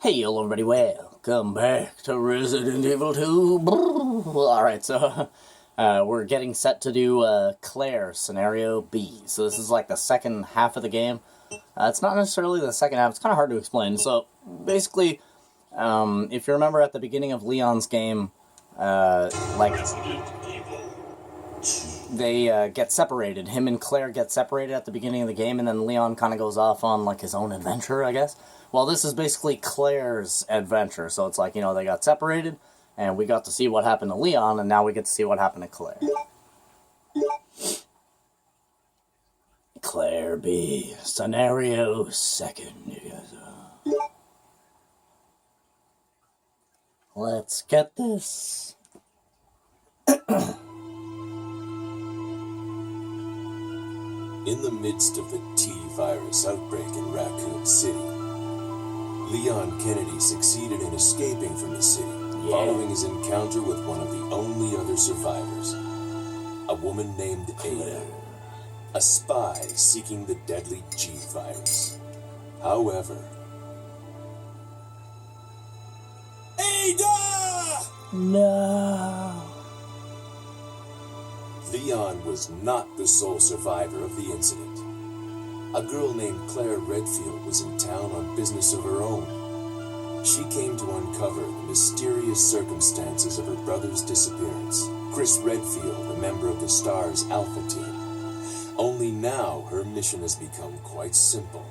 Hey, hello everybody, welcome back to Resident Evil 2. Alright, so we're getting set to do Claire Scenario B. So this is like the second half of the game. It's not necessarily the second half, it's kind of hard to explain. So basically, if you remember at the beginning of Leon's game, they get separated. Him and Claire get separated at the beginning of the game, and then Leon kind of goes off on like his own adventure, I guess. Well, this is basically Claire's adventure, so it's like, you know, they got separated, and we got to see what happened to Leon, and now we get to see what happened to Claire. Claire B. Scenario second. Let's get this. In the midst of the T-virus outbreak in Raccoon City, Leon Kennedy succeeded in escaping from the city following his encounter with one of the only other survivors, a woman named Ada, a spy seeking the deadly G-virus. However... Ada! No. Leon was not the sole survivor of the incident. A girl named Claire Redfield was in town on business of her own. She came to uncover the mysterious circumstances of her brother's disappearance. Chris Redfield, a member of the STARS Alpha team. Only now her mission has become quite simple.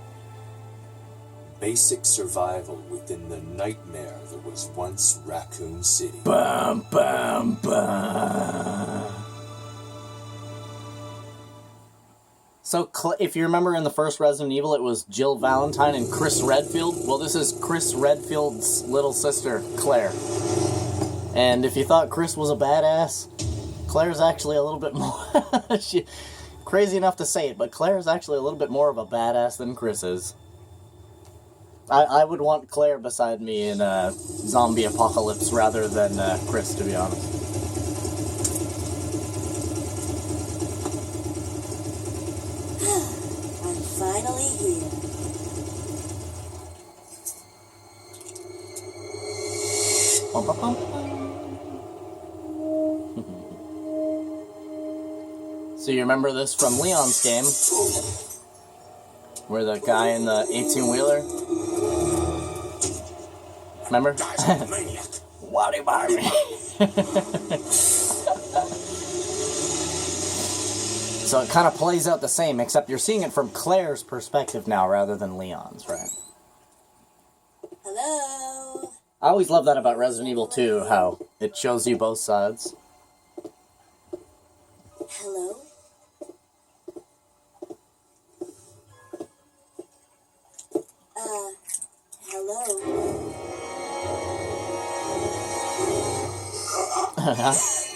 Basic survival within the nightmare that was once Raccoon City. Bum, bum, bum. So, if you remember in the first Resident Evil, it was Jill Valentine and Chris Redfield. Well, this is Chris Redfield's little sister, Claire. And if you thought Chris was a badass, Claire's actually a little bit more... crazy enough to say it, but Claire's actually a little bit more of a badass than Chris is. I would want Claire beside me in a zombie apocalypse rather than Chris, to be honest. Finally here. So you remember this from Leon's game, where the guy in the 18-wheeler, remember? What about me? So it kind of plays out the same, except you're seeing it from Claire's perspective now rather than Leon's, right? Hello? I always love that about Resident Evil 2, how it shows you both sides. Hello? Hello?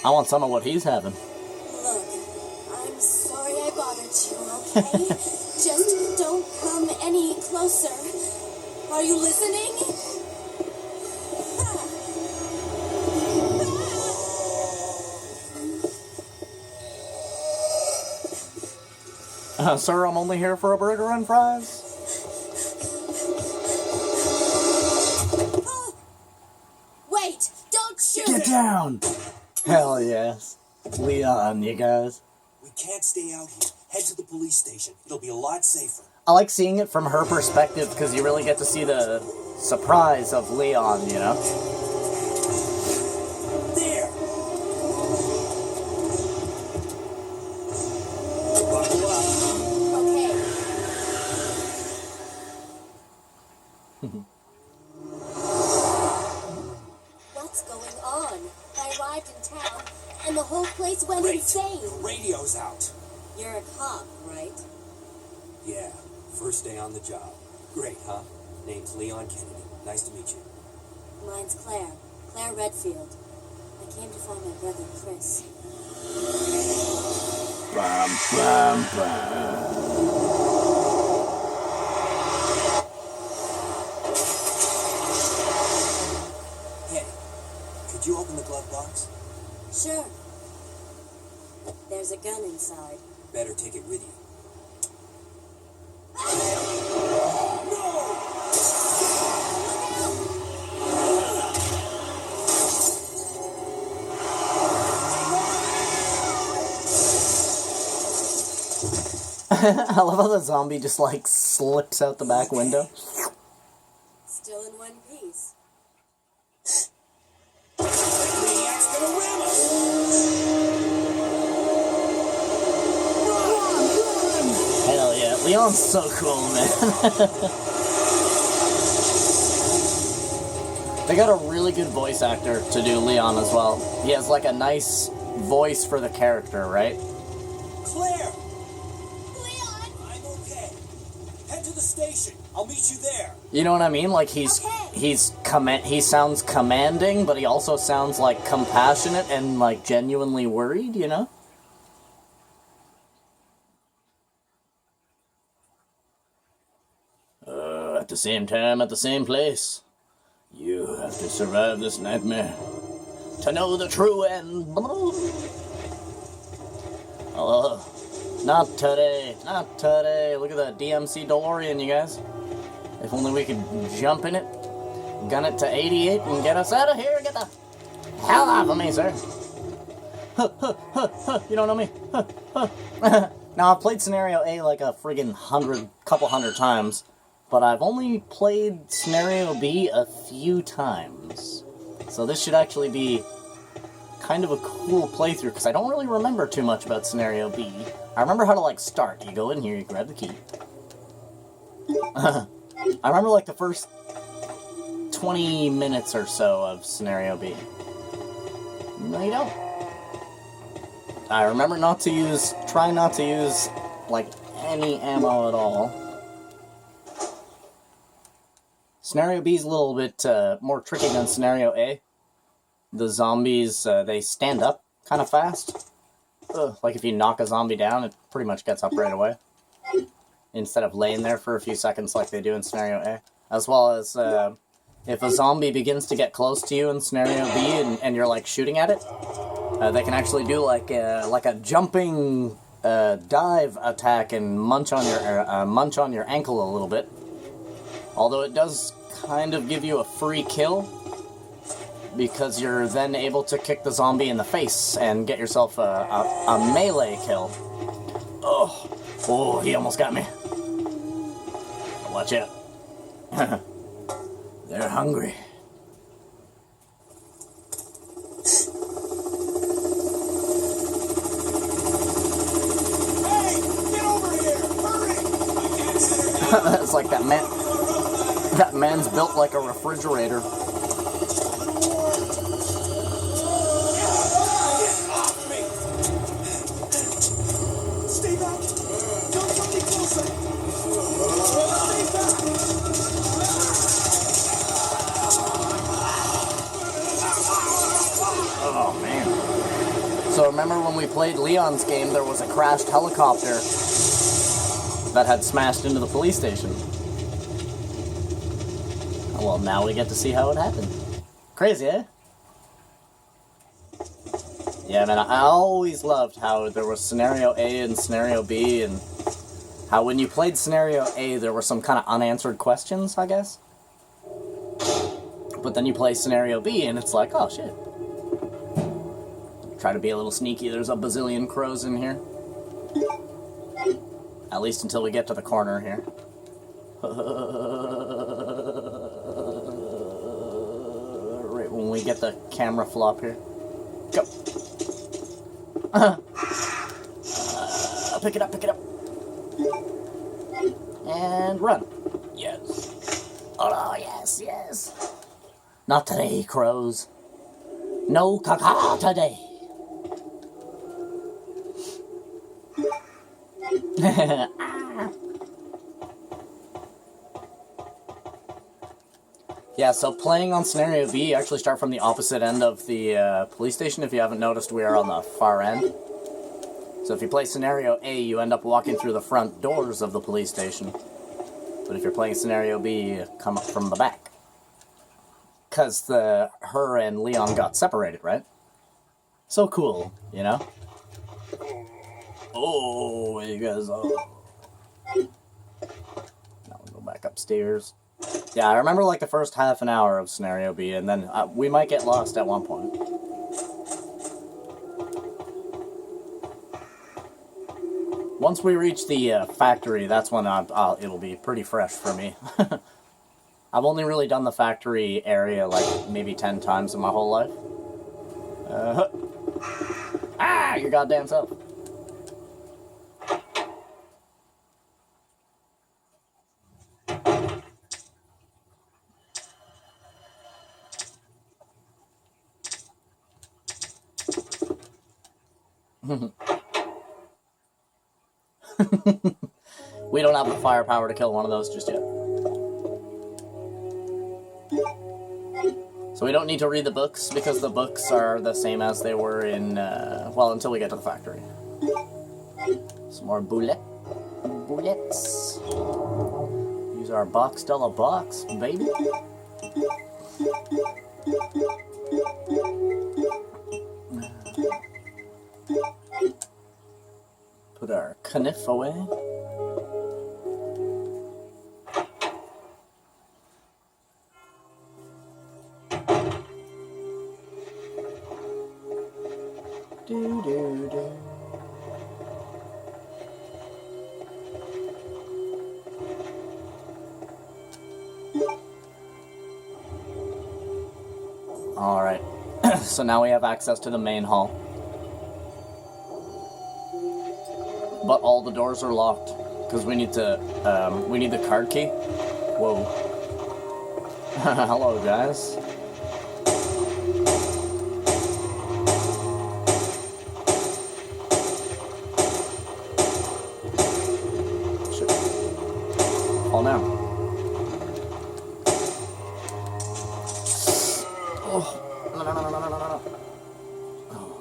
I want some of what he's having. I'm sorry I bothered you, okay? Just don't come any closer. Are you listening? Sir, I'm only here for a burger and fries. Wait! Don't shoot! Get down! Hell yes. Leon, you guys. We can't stay out here. Head to the police station. It'll be a lot safer. I like seeing it from her perspective because you really get to see the surprise of Leon, you know? There! Buckle up. Okay. What's going on? I arrived in town, and the whole place went insane. The radio's out. You're a cop, right? Yeah, first day on the job. Great, huh? Name's Leon Kennedy. Nice to meet you. Mine's Claire. Claire Redfield. I came to find my brother, Chris. Bum, bum, bum. Hey, could you open the glove box? Sure. There's a gun inside. Better take it with you. I love how the zombie just, like, slips out the back window. Still in one piece. Maniac's gonna ram us! Hell yeah, Leon's so cool, man. They got a really good voice actor to do Leon as well. He has, like, a nice voice for the character, right? Claire! Leon! I'm okay. Head to the station. I'll meet you there. You know what I mean? Like, he sounds commanding, but he also sounds, like, compassionate and, like, genuinely worried, you know? At the same time, at the same place. You have to survive this nightmare to know the true end. Oh, not today, not today. Look at the DMC DeLorean, you guys. If only we could jump in it, gun it to 88, and get us out of here. Get the hell off of me, sir. You don't know me. Now, I've played Scenario A like a friggin' couple hundred times. But I've only played Scenario B a few times. So this should actually be kind of a cool playthrough, because I don't really remember too much about Scenario B. I remember how to, like, start. You go in here, you grab the key. I remember, like, the first 20 minutes or so of Scenario B. No, you don't. I remember try not to use, like, any ammo at all. Scenario B is a little bit more tricky than Scenario A. The zombies, they stand up kind of fast. Like if you knock a zombie down, it pretty much gets up right away. Instead of laying there for a few seconds like they do in Scenario A. As well as, if a zombie begins to get close to you in Scenario B and you're like shooting at it, they can actually do like a jumping dive attack and munch on your ankle a little bit. Although it does kind of give you a free kill, because you're then able to kick the zombie in the face and get yourself a melee kill. Oh, he almost got me. Watch out. They're hungry. Hey! Get over here! Hurry! I can't sit here. It's like that man. That man's built like a refrigerator. Get off me! Stay back! Don't come any closer! Stay back! Oh, man. So remember when we played Leon's game, there was a crashed helicopter that had smashed into the police station. Well, now we get to see how it happened. Crazy, eh? Yeah, man, I always loved how there was Scenario A and Scenario B, and how when you played Scenario A, there were some kind of unanswered questions, I guess. But then you play Scenario B, and it's like, oh, shit. Try to be a little sneaky. There's a bazillion crows in here. At least until we get to the corner here. Right when we get the camera flop here. Go. Pick it up, pick it up. And run. Yes. Oh, yes, yes. Not today, crows. No caca today. Yeah, so playing on Scenario B, you actually start from the opposite end of the police station. If you haven't noticed, we are on the far end. So if you play Scenario A, you end up walking through the front doors of the police station. But if you're playing Scenario B, you come up from the back. Because her and Leon got separated, right? So cool, you know? Oh, you guys are. Now we'll go back upstairs. Yeah, I remember like the first half an hour of Scenario B, and then we might get lost at one point. Once we reach the factory, that's when it'll be pretty fresh for me. I've only really done the factory area like maybe 10 times in my whole life. Your goddamn self. We don't have the firepower to kill one of those just yet. So we don't need to read the books, because the books are the same as they were in, well, until we get to the factory. Some more bullets. Use our box box, baby. Put our kniff away. Alright, so now we have access to the main hall. But all the doors are locked, because we need the card key. Whoa. Hello, guys. Shit. Fall down. Oh, no. Oh,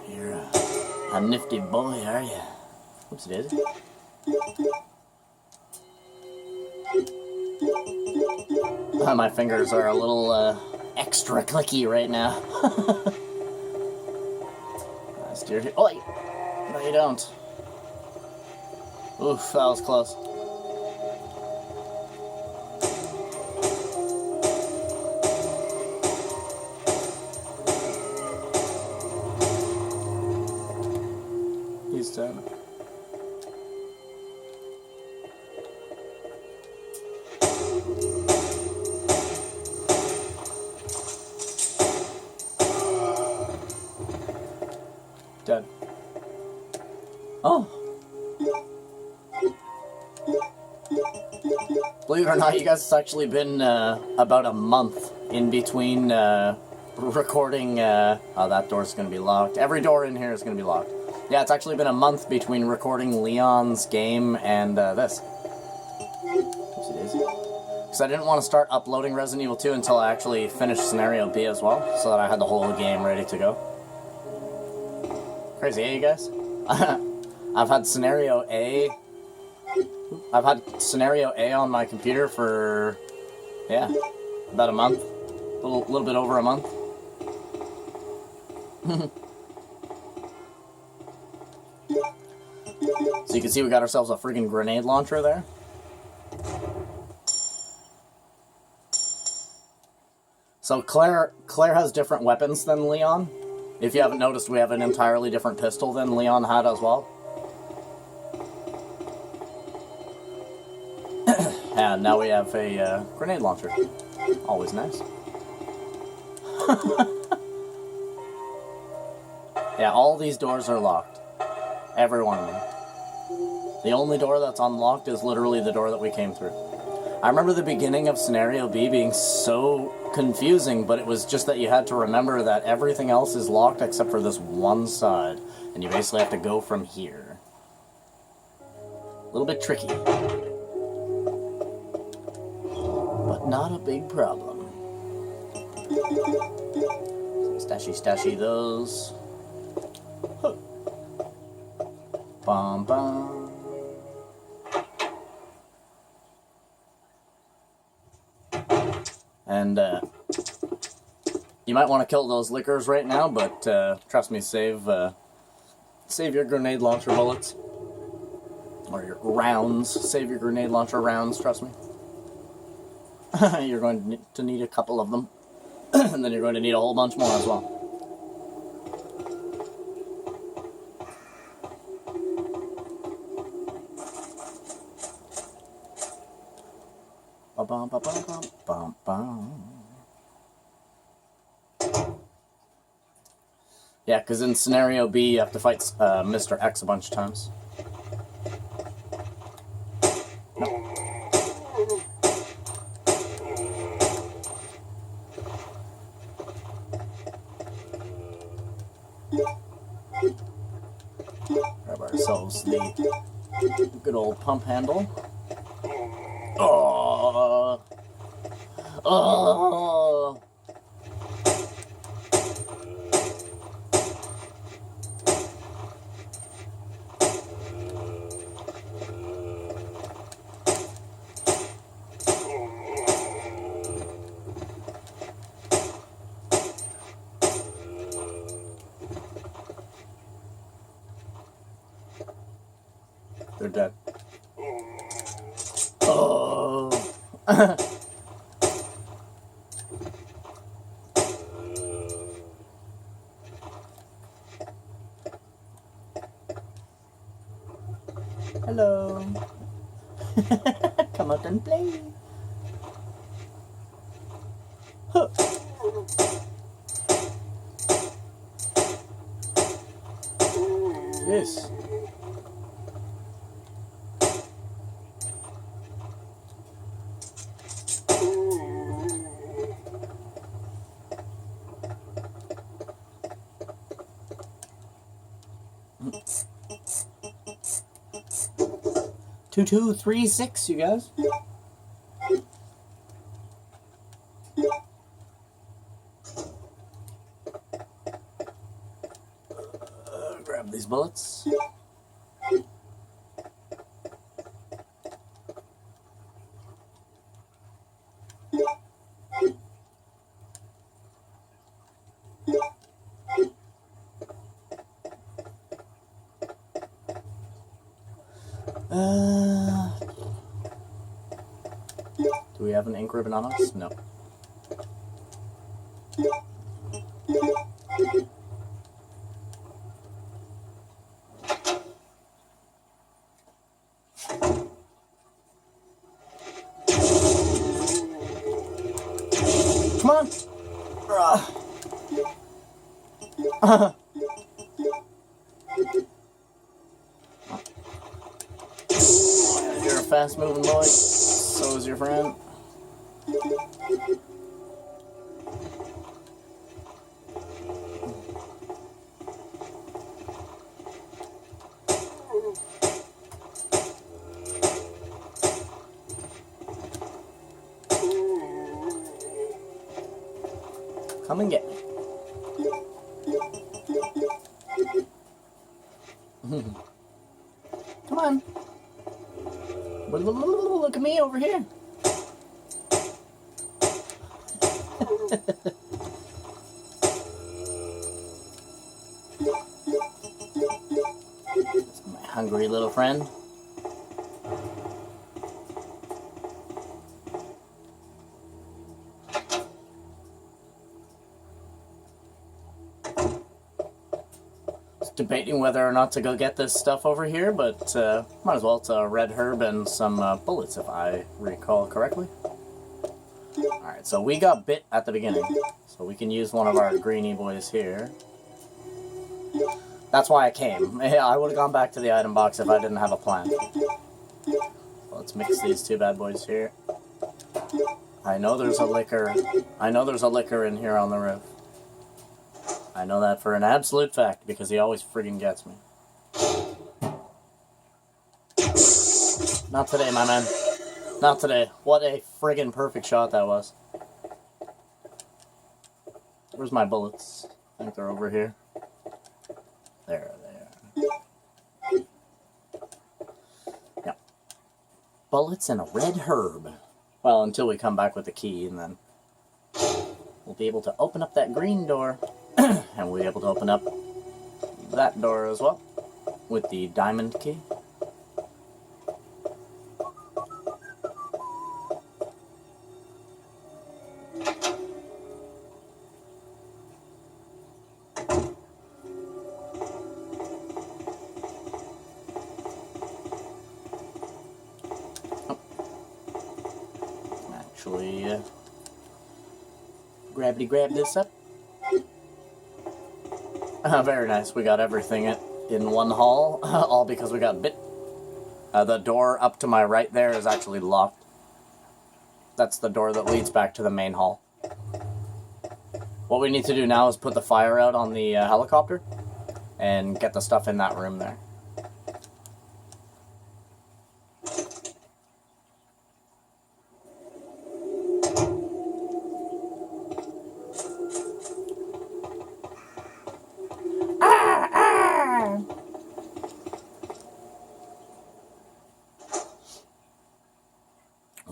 you're a nifty boy, are you? Oops, it is. My fingers are a little extra clicky right now. I steered it. Oh, no, you don't. Oof, that was close. He's dead. Dead. Oh. Believe it or not, you guys, it's actually been about a month in between recording. Oh, that door's gonna be locked. Every door in here is gonna be locked. Yeah, it's actually been a month between recording Leon's game and this. Because I didn't want to start uploading Resident Evil 2 until I actually finished Scenario B as well, so that I had the whole game ready to go. Crazy, eh, you guys? I've had Scenario A on my computer for, yeah, about a month. A little bit over a month. So you can see we got ourselves a friggin' grenade launcher there. So Claire has different weapons than Leon. If you haven't noticed, we have an entirely different pistol than Leon had as well. And now we have a grenade launcher. Always nice. Yeah, all these doors are locked. Every one of them. The only door that's unlocked is literally the door that we came through. I remember the beginning of Scenario B being so confusing, but it was just that you had to remember that everything else is locked except for this one side, and you basically have to go from here. A little bit tricky. But not a big problem. Stashy those. Huh. Bum bum. And, you might want to kill those lickers right now, but, trust me, save your grenade launcher bullets. Or your rounds. Save your grenade launcher rounds, trust me. You're going to need a couple of them. And then you're going to need a whole bunch more as well. bum bum bum bum bum bum. Yeah, because in scenario B, you have to fight Mr. X a bunch of times. Grab ourselves the good old pump handle. Oh! Oh! They're dead. Oh! Hello. Come out and play. Huh. Yes. Two, 2, 3, 6, you guys. Grab these bullets. Do we have an ink ribbon on us? No. Come on! You're a fast-moving boy. So is your friend. Come and get me. Come on. Look at me over here. My hungry little friend. Debating whether or not to go get this stuff over here, but might as well. It's a red herb and some bullets, if I recall correctly. Alright, so we got bit at the beginning, so we can use one of our greeny boys here. That's why I came. I would have gone back to the item box if I didn't have a plan. Let's mix these two bad boys here. I know there's a liquor. I know there's a liquor in here on the roof. I know that for an absolute fact, because he always friggin' gets me. Not today, my man. Not today. What a friggin' perfect shot that was. Where's my bullets? I think they're over here. There they are. Yep. Bullets and a red herb. Well, until we come back with the key, and then we'll be able to open up that green door. And we'll be able to open up that door as well with the diamond key. actually grab this up. Very nice. We got everything in one haul, all because we got bit. The door up to my right there is actually locked. That's the door that leads back to the main hall. What we need to do now is put the fire out on the helicopter and get the stuff in that room there.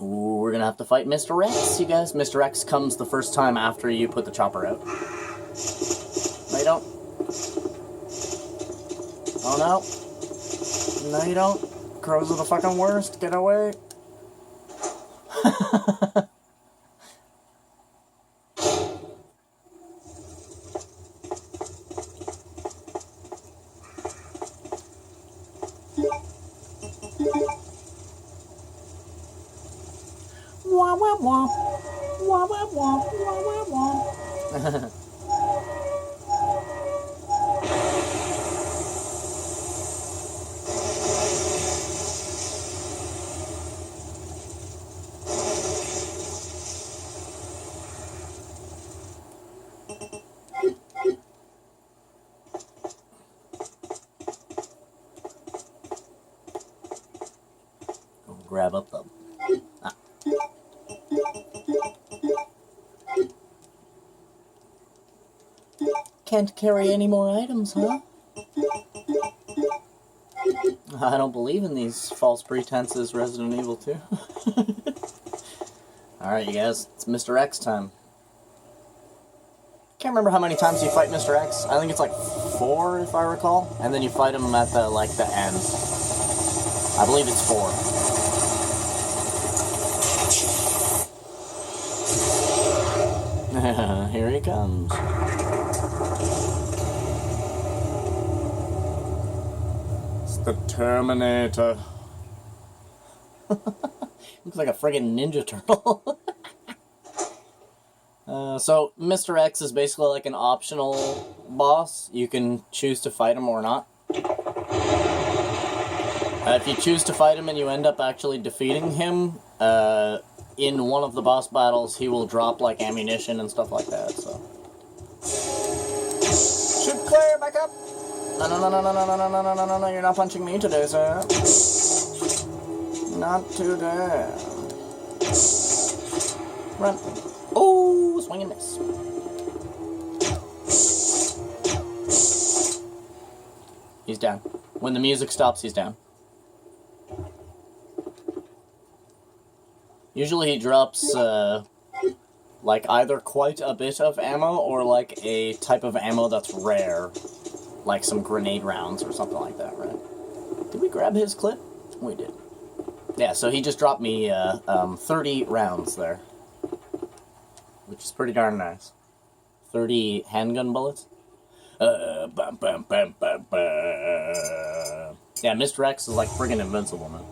Ooh, we're gonna have to fight Mr. X, you guys. Mr. X comes the first time after you put the chopper out. No, you don't. Oh no. No, you don't. Crows are the fucking worst. Get away. Wah wah wah. Wah wah wah. Wah wah wah. Grab up the... Ah. Can't carry any more items, huh? I don't believe in these false pretenses, Resident Evil 2. Alright, you guys, it's Mr. X time. Can't remember how many times you fight Mr. X. I think it's like 4, if I recall. And then you fight him at the, like, the end. I believe it's 4. Here he comes. It's the Terminator. Looks like a friggin' Ninja Turtle. So, Mr. X is basically like an optional boss. You can choose to fight him or not. If you choose to fight him and you end up actually defeating him, in one of the boss battles, he will drop, like, ammunition and stuff like that, so... Shoot Claire, back up! No, no, no, no, no, no, no, no, no, no, no, no, you're not punching me today, sir. Not today. Run. Oh, swing and miss. He's down. When the music stops, he's down. Usually he drops, like, either quite a bit of ammo or, like, a type of ammo that's rare. Like some grenade rounds or something like that, right? Did we grab his clip? We did. Yeah, so he just dropped me, 30 rounds there. Which is pretty darn nice. 30 handgun bullets. Bum, bum, bum, bum, bum. Yeah, Mr. X is like friggin' invincible, man.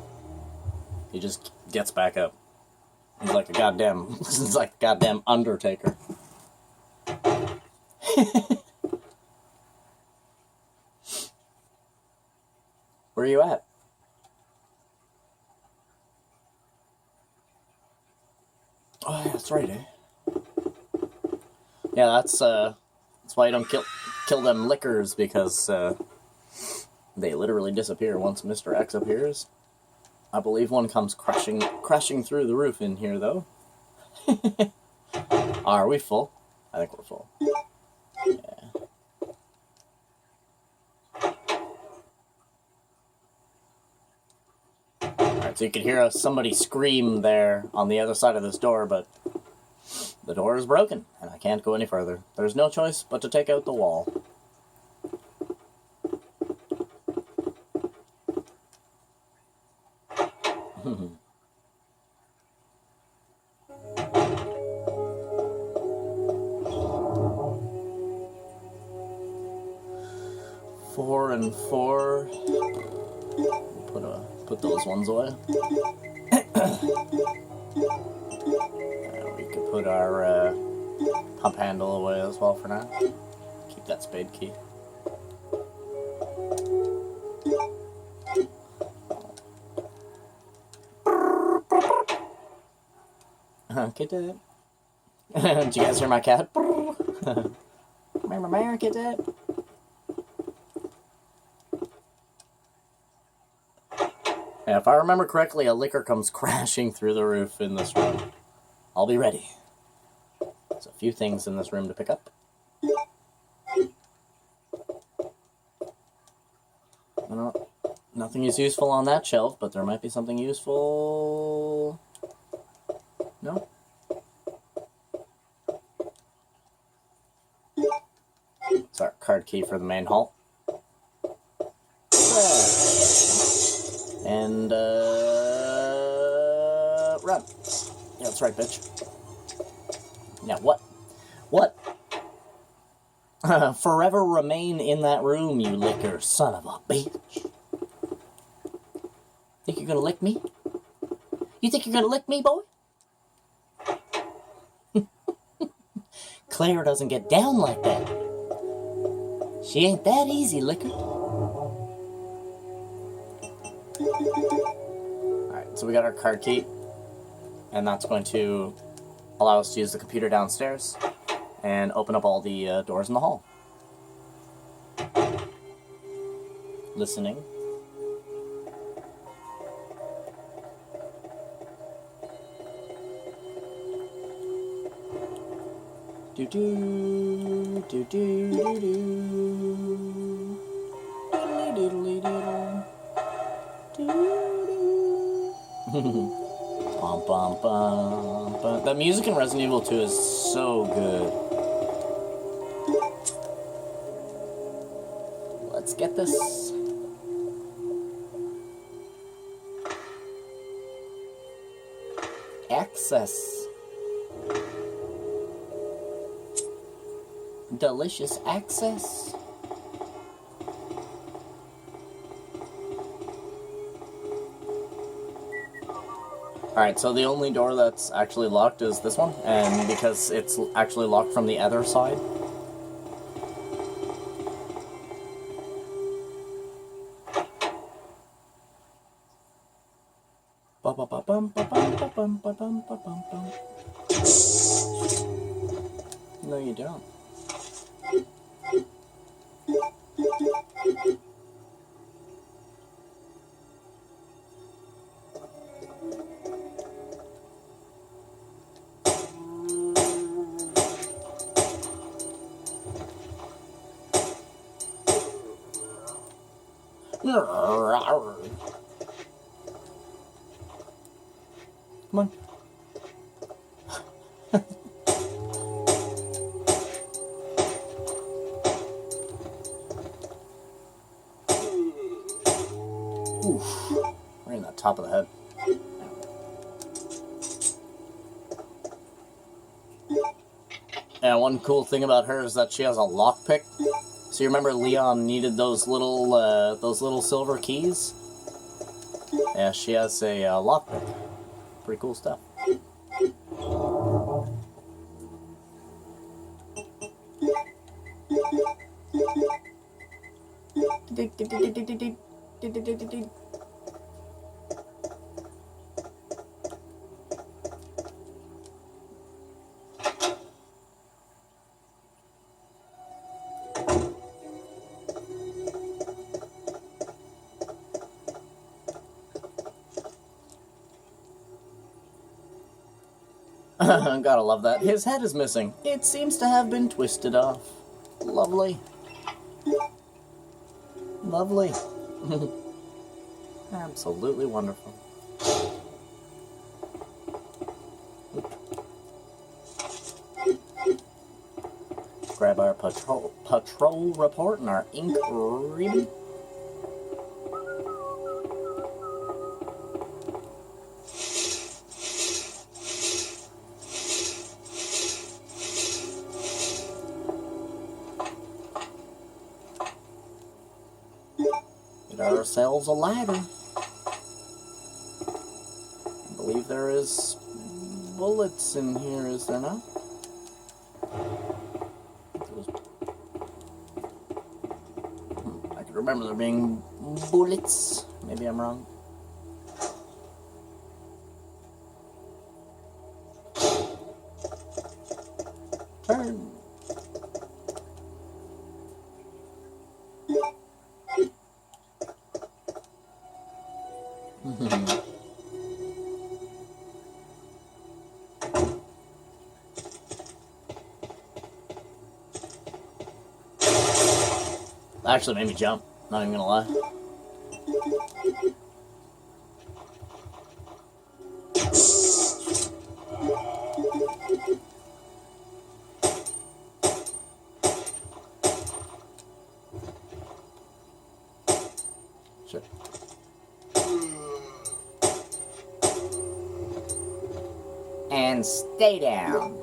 He just gets back up. He's like a goddamn, he's like a goddamn Undertaker. Where are you at? Oh, yeah, that's right, eh? Yeah, that's why you don't kill them lickers, because, they literally disappear once Mr. X appears. I believe one comes crashing through the roof in here, though. Are we full? I think we're full. Yeah. Alright, so you can hear somebody scream there on the other side of this door, but the door is broken, and I can't go any further. There's no choice but to take out the wall. Four and 4. Put those ones away. We could put our pump handle away as well for now. Keep that spade key. Get it? Did you guys hear my cat? Get it? Yeah, if I remember correctly, a licker comes crashing through the roof in this room. I'll be ready. There's a few things in this room to pick up. Nothing is useful on that shelf, but there might be something useful. No? It's our card key for the main hall. And, run. Yeah, that's right, bitch. Now, what? What? Forever remain in that room, you licker son of a bitch. Think you're gonna lick me? You think you're gonna lick me, boy? Claire doesn't get down like that. She ain't that easy, licker. Alright, so we got our card key. And that's going to allow us to use the computer downstairs and open up all the doors in the hall. Listening. Do do do do do do. Diddly diddle. Do do. Bum bum bum bum. The music in Resident Evil 2 is so good. Let's get this. Access. Delicious access. Alright, so the only door that's actually locked is this one, and because it's actually locked from the other side. No, you don't. Come on. Oof. Right in the top of the head. And one cool thing about her is that she has a lockpick. So you remember Leon needed those little silver keys? Yeah, she has a lockpick. Pretty cool stuff. Gotta love that. His head is missing. It seems to have been twisted off. Lovely. Lovely. Absolutely wonderful. Grab our patrol report and our ink ribbon. Get ourselves a ladder. I believe there is bullets in here, is there not? I can remember there being bullets. Maybe I'm wrong. Turn. That actually made me jump, not even gonna lie. Sure. And stay down.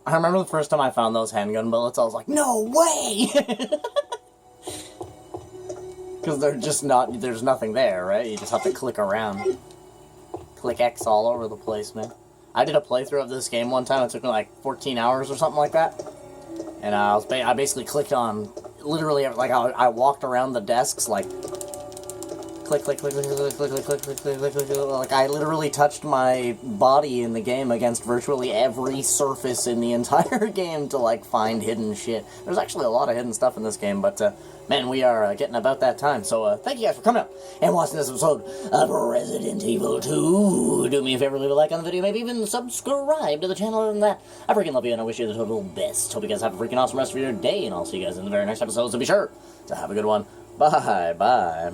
I remember the first time I found those handgun bullets, I was like, no way! Because they're just not, there's nothing there, right? You just have to click around. Click X all over the place, man. I did a playthrough of this game one time, it took me like 14 hours or something like that. And I basically clicked on, literally, like, I walked around the desks, like, click, click, click, click, click, click, click, click, click, click, click, click, like, I literally touched my body in the game against virtually every surface in the entire game to, like, find hidden shit. There's actually a lot of hidden stuff in this game, but, man, we are getting about that time, so, thank you guys for coming out and watching this episode of Resident Evil 2. Do me a favor, leave a like on the video, maybe even subscribe to the channel. Other than that, I freaking love you, and I wish you the total best. Hope you guys have a freaking awesome rest of your day, and I'll see you guys in the very next episode, so be sure to have a good one. Bye-bye.